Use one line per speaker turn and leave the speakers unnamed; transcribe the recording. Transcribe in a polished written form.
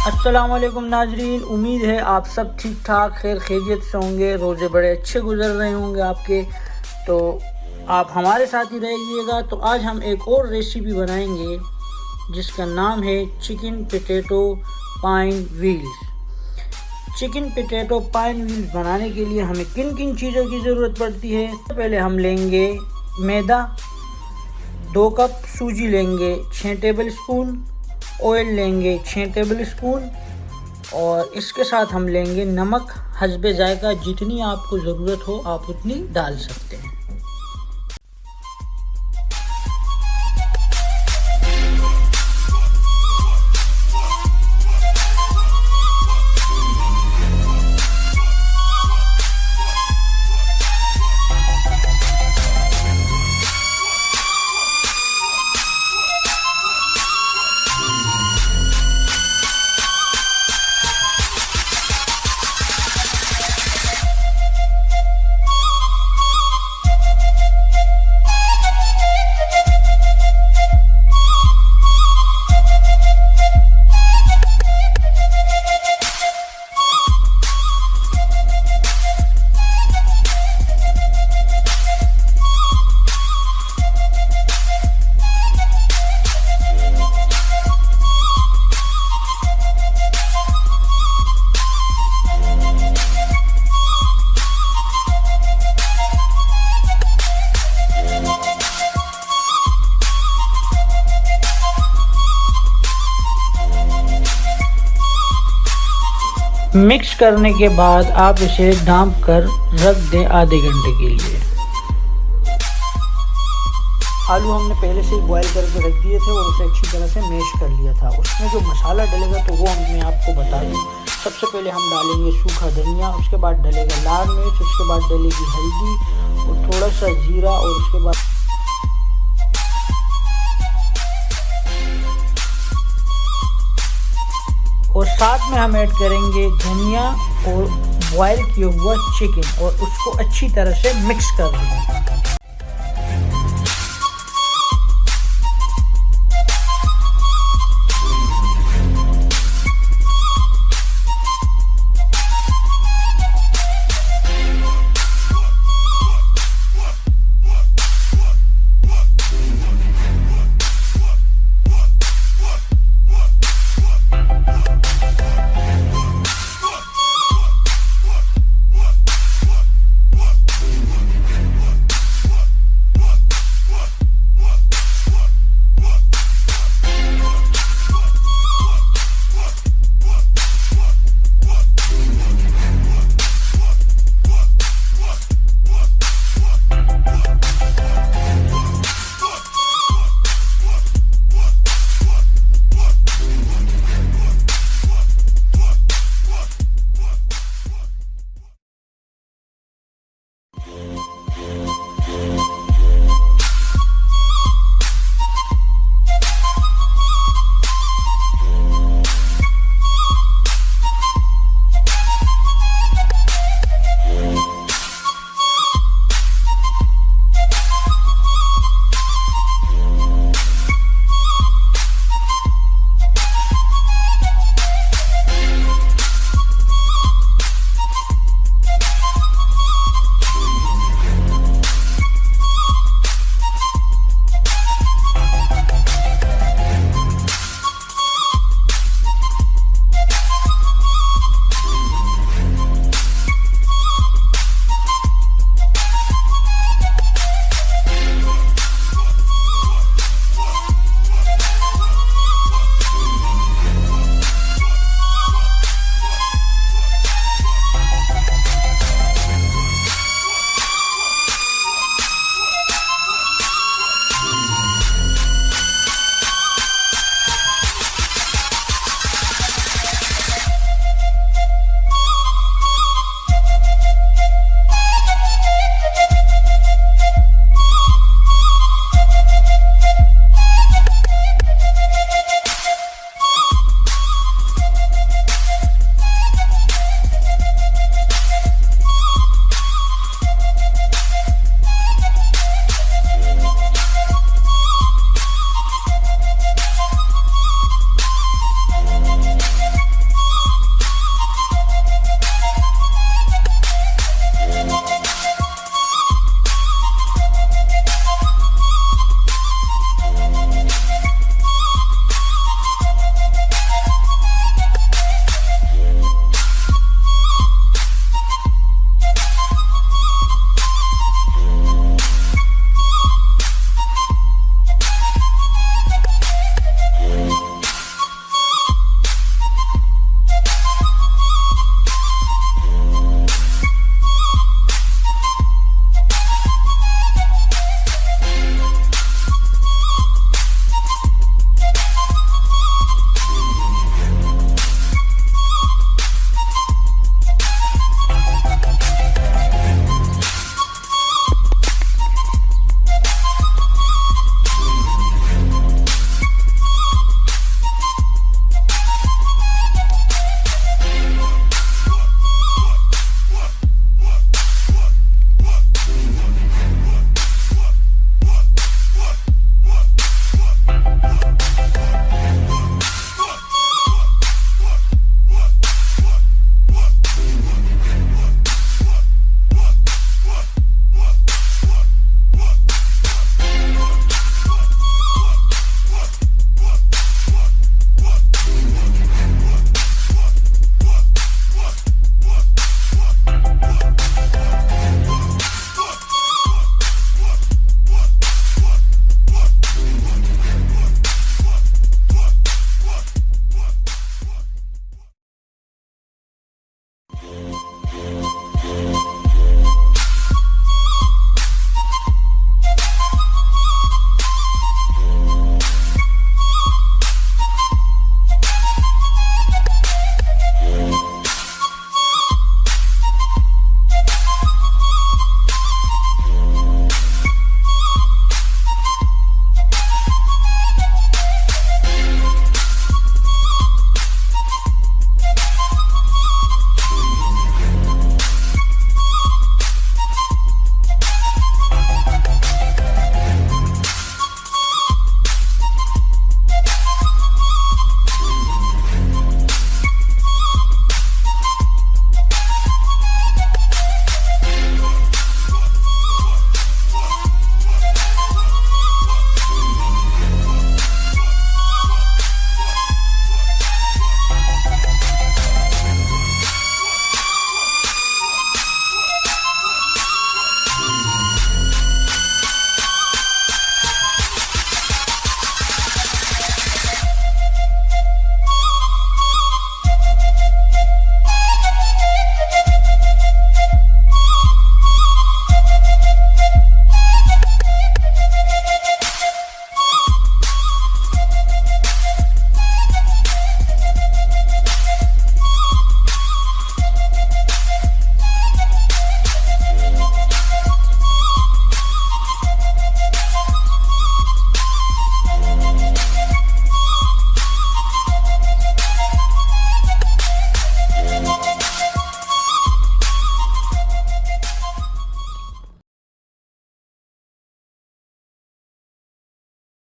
अस्सलाम वालेकुम नाजरीन, उम्मीद है आप सब ठीक ठाक खैर खैरियत से होंगे। रोज़े बड़े अच्छे गुजर रहे होंगे आपके, तो आप हमारे साथ ही रहिएगा। तो आज हम एक और रेसिपी बनाएंगे जिसका नाम है chicken potato pine wheels. Chicken potato pine wheels बनाने के लिए हमें किन किन चीज़ों की ज़रूरत पड़ती है। पहले हम लेंगे मैदा, 2 कप सूजी लेंगे, 6 टेबल स्पून ऑयल लेंगे, 6 टेबल स्पून, और इसके साथ हम लेंगे नमक हस्बे जायका। जितनी आपको ज़रूरत हो आप उतनी डाल सकते हैं। मिक्स करने के बाद आप इसे ढाँप कर रख दें आधे घंटे के लिए। आलू हमने पहले से ही बॉईल करके रख दिए थे और उसे अच्छी तरह से मैश कर लिया था। उसमें जो मसाला डलेगा तो वो मैं आपको बता दूँ। सबसे पहले हम डालेंगे सूखा धनिया, उसके बाद डलेगा लाल मिर्च, उसके बाद डलेगी हल्दी और थोड़ा सा जीरा, और उसके बाद और साथ में हम ऐड करेंगे धनिया और बॉयल किया हुआ चिकन और उसको अच्छी तरह से मिक्स कर देंगे।